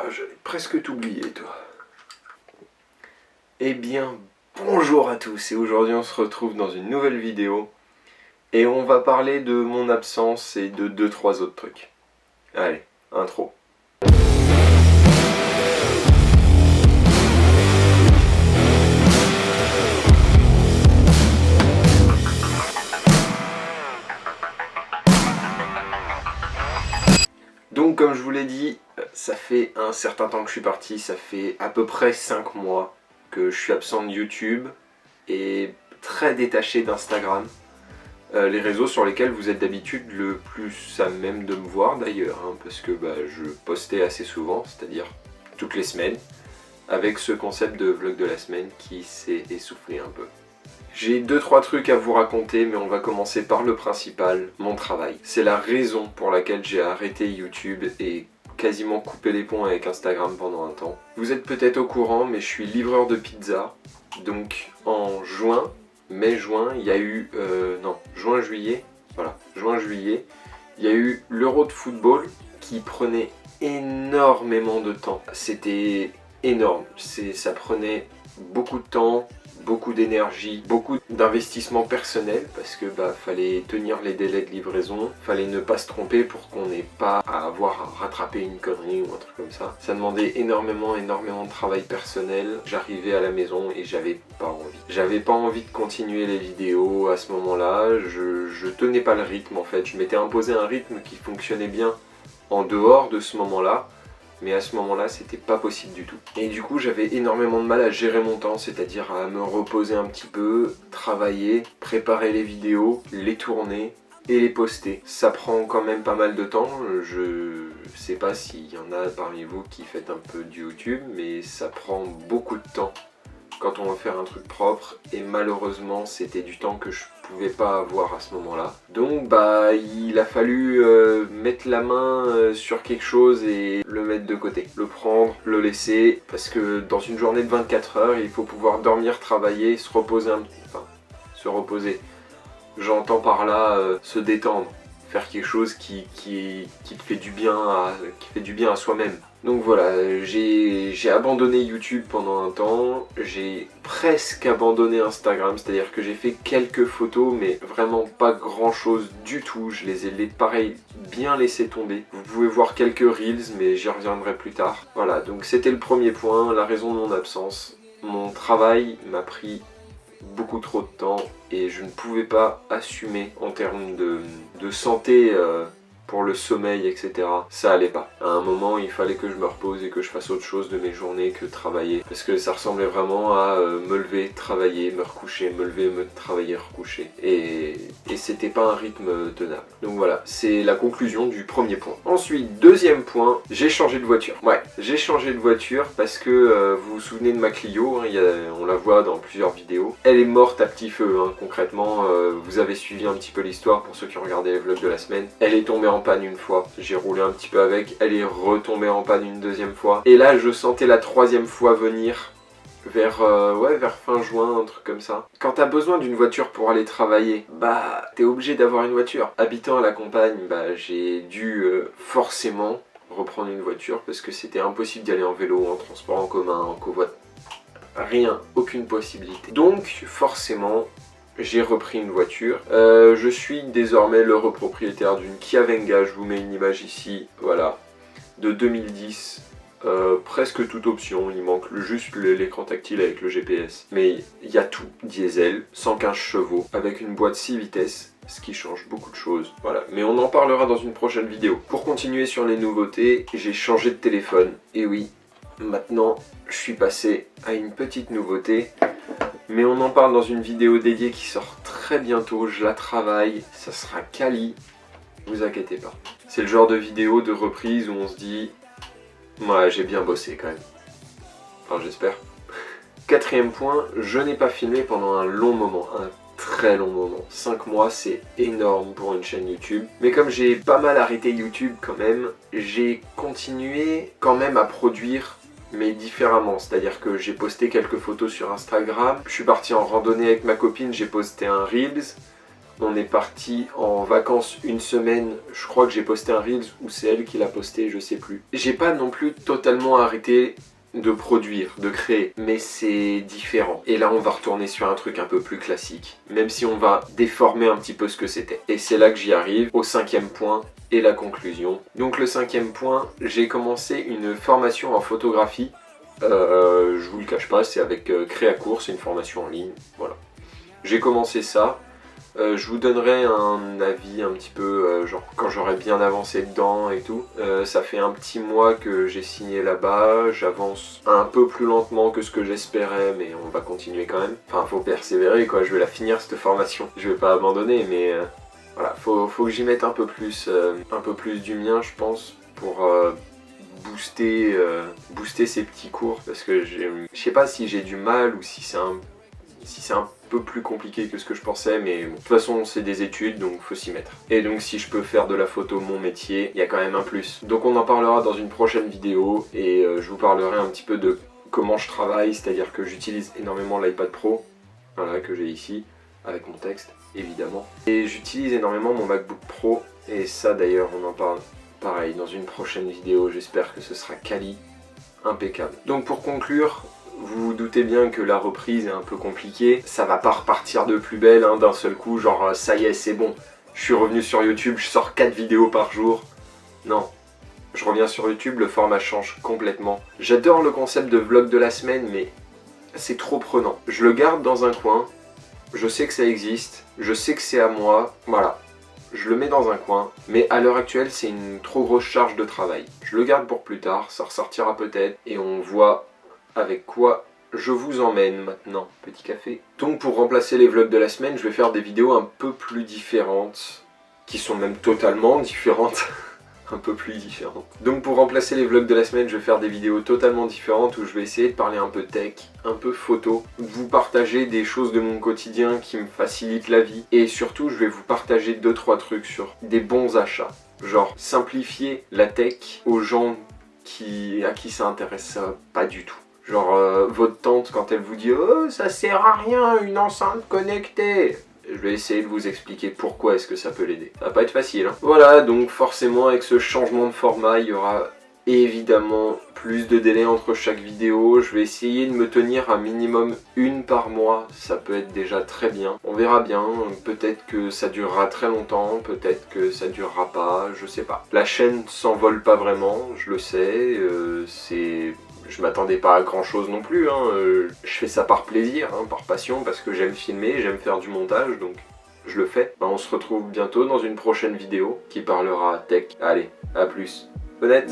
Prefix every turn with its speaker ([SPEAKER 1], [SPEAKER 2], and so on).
[SPEAKER 1] Ah, j'allais presque t'oublier, toi. Eh bien, bonjour à tous, et aujourd'hui on se retrouve dans une nouvelle vidéo. Et on va parler de mon absence et de 2-3 autres trucs. Allez, intro. Donc comme je vous l'ai dit, ça fait un certain temps que je suis parti, ça fait à peu près 5 mois que je suis absent de YouTube et très détaché d'Instagram. Les réseaux sur lesquels vous êtes d'habitude le plus à même de me voir d'ailleurs, parce que je postais assez souvent, c'est-à-dire toutes les semaines, avec ce concept de vlog de la semaine qui s'est essoufflé un peu. J'ai 2-3 trucs à vous raconter, mais on va commencer par le principal, mon travail. C'est la raison pour laquelle j'ai arrêté YouTube et quasiment coupé les ponts avec Instagram pendant un temps. Vous êtes peut-être au courant, mais je suis livreur de pizza, donc en juin, mai-juin, il y a eu... juin-juillet, il y a eu l'Euro de football qui prenait énormément de temps. C'était énorme, ça prenait beaucoup de temps, beaucoup d'énergie, beaucoup d'investissement personnel parce que fallait tenir les délais de livraison, fallait ne pas se tromper pour qu'on n'ait pas à avoir à rattraper une connerie ou un truc comme ça. Ça demandait énormément de travail personnel. J'arrivais à la maison et j'avais pas envie. J'avais pas envie de continuer les vidéos à ce moment-là, je tenais pas le rythme en fait. Je m'étais imposé un rythme qui fonctionnait bien en dehors de ce moment-là. Mais à ce moment-là, c'était pas possible du tout. Et du coup, j'avais énormément de mal à gérer mon temps, c'est-à-dire à me reposer un petit peu, travailler, préparer les vidéos, les tourner et les poster. Ça prend quand même pas mal de temps. Je sais pas s'il y en a parmi vous qui faites un peu de YouTube, mais ça prend beaucoup de temps quand on veut faire un truc propre. Et malheureusement, c'était du temps que je pouvais pas avoir à ce moment-là. Donc il a fallu mettre la main sur quelque chose et le mettre de côté. Le prendre, le laisser, parce que dans une journée de 24 heures, il faut pouvoir dormir, travailler, se reposer se reposer. J'entends par là se détendre, faire quelque chose qui te fait du bien à soi-même. Donc voilà, j'ai abandonné YouTube pendant un temps, j'ai presque abandonné Instagram, c'est-à-dire que j'ai fait quelques photos, mais vraiment pas grand chose du tout. Je les ai pareil bien laissé tomber. Vous pouvez voir quelques reels, mais j'y reviendrai plus tard. Voilà, donc c'était le premier point, la raison de mon absence. Mon travail m'a pris beaucoup trop de temps et je ne pouvais pas assumer en termes de santé pour le sommeil, etc. Ça allait pas. À un moment, il fallait que je me repose et que je fasse autre chose de mes journées que travailler. Parce que ça ressemblait vraiment à me lever, travailler, me recoucher, me lever, me travailler, recoucher. Et c'était pas un rythme tenable. Donc voilà, c'est la conclusion du premier point. Ensuite, deuxième point, j'ai changé de voiture. Ouais, j'ai changé de voiture parce que vous vous souvenez de ma Clio, on la voit dans plusieurs vidéos. Elle est morte à petit feu, concrètement. Vous avez suivi un petit peu l'histoire pour ceux qui ont regardé les vlogs de la semaine. Elle est tombée en panne une fois, j'ai roulé un petit peu avec, elle est retombée en panne une deuxième fois. Et là, je sentais la troisième fois venir. Vers fin juin, un truc comme ça. Quand t'as besoin d'une voiture pour aller travailler, t'es obligé d'avoir une voiture. Habitant à la campagne, j'ai dû forcément reprendre une voiture parce que c'était impossible d'y aller en vélo, en transport en commun, en covoiturage. Rien, aucune possibilité. Donc forcément, j'ai repris une voiture. Je suis désormais l'heureux propriétaire d'une Kia Venga, je vous mets une image ici, voilà, de 2010. Presque toute option, il manque juste l'écran tactile avec le GPS. Mais il y a tout, diesel, 115 chevaux, avec une boîte 6 vitesses, ce qui change beaucoup de choses. Voilà, mais on en parlera dans une prochaine vidéo. Pour continuer sur les nouveautés, j'ai changé de téléphone. Et oui, maintenant, je suis passé à une petite nouveauté. Mais on en parle dans une vidéo dédiée qui sort très bientôt, je la travaille, ça sera quali, vous inquiétez pas. C'est le genre de vidéo de reprise où on se dit... Ouais, j'ai bien bossé quand même. Enfin, j'espère. Quatrième point, je n'ai pas filmé pendant un long moment, un très long moment. 5 mois, c'est énorme pour une chaîne YouTube. Mais comme j'ai pas mal arrêté YouTube quand même, j'ai continué quand même à produire, mais différemment. C'est-à-dire que j'ai posté quelques photos sur Instagram, je suis parti en randonnée avec ma copine, j'ai posté un Reels. On est parti en vacances une semaine, je crois que j'ai posté un Reels ou c'est elle qui l'a posté, je sais plus. J'ai pas non plus totalement arrêté de produire, de créer, mais c'est différent. Et là on va retourner sur un truc un peu plus classique, même si on va déformer un petit peu ce que c'était. Et c'est là que j'y arrive, au 5e point et la conclusion. Donc le 5e point, j'ai commencé une formation en photographie. Je vous le cache pas, c'est avec Créacourt, c'est une formation en ligne, voilà. J'ai commencé ça. Je vous donnerai un avis un petit peu, genre quand j'aurai bien avancé dedans et tout. Ça fait un petit mois que j'ai signé là-bas, j'avance un peu plus lentement que ce que j'espérais, mais on va continuer quand même. Enfin, faut persévérer quoi, je vais la finir cette formation. Je vais pas abandonner, mais voilà, faut que j'y mette un peu plus du mien, je pense, pour booster ces petits cours, parce que je sais pas si j'ai du mal ou si c'est un peu plus compliqué que ce que je pensais, mais bon, de toute façon c'est des études donc faut s'y mettre. Et donc si je peux faire de la photo mon métier, il y a quand même un plus. Donc on en parlera dans une prochaine vidéo et je vous parlerai un petit peu de comment je travaille, c'est-à-dire que j'utilise énormément l'iPad Pro, voilà, que j'ai ici, avec mon texte évidemment. Et j'utilise énormément mon MacBook Pro, et ça d'ailleurs on en parle pareil dans une prochaine vidéo, j'espère que ce sera quali, impeccable. Donc pour conclure, vous vous doutez bien que la reprise est un peu compliquée, ça va pas repartir de plus belle hein, d'un seul coup, genre ça y est c'est bon, je suis revenu sur YouTube, je sors 4 vidéos par jour. Non, je reviens sur YouTube, le format change complètement. J'adore le concept de vlog de la semaine, mais c'est trop prenant. Je le garde dans un coin, je sais que ça existe, je sais que c'est à moi, voilà. Je le mets dans un coin, mais à l'heure actuelle c'est une trop grosse charge de travail. Je le garde pour plus tard, ça ressortira peut-être, et on voit avec quoi je vous emmène maintenant. Petit café. Donc pour remplacer les vlogs de la semaine, je vais faire des vidéos un peu plus différentes, qui sont même totalement différentes. Un peu plus différentes. Donc pour remplacer les vlogs de la semaine, je vais faire des vidéos totalement différentes où je vais essayer de parler un peu tech, un peu photo, vous partager des choses de mon quotidien qui me facilitent la vie, et surtout je vais vous partager 2-3 trucs sur des bons achats. Genre simplifier la tech aux gens à qui ça intéresse pas du tout. Genre votre tante quand elle vous dit « Oh ça sert à rien une enceinte connectée !» Je vais essayer de vous expliquer pourquoi est-ce que ça peut l'aider. Ça va pas être facile, hein. Voilà, donc forcément avec ce changement de format, il y aura évidemment plus de délai entre chaque vidéo. Je vais essayer de me tenir à minimum une par mois, ça peut être déjà très bien. On verra bien, peut-être que ça durera très longtemps, peut-être que ça durera pas, je sais pas. La chaîne s'envole pas vraiment, je le sais, je m'attendais pas à grand chose non plus, hein. Je fais ça par plaisir, hein, par passion, parce que j'aime filmer, j'aime faire du montage, donc je le fais. On se retrouve bientôt dans une prochaine vidéo qui parlera tech. Allez, à plus. Honnête.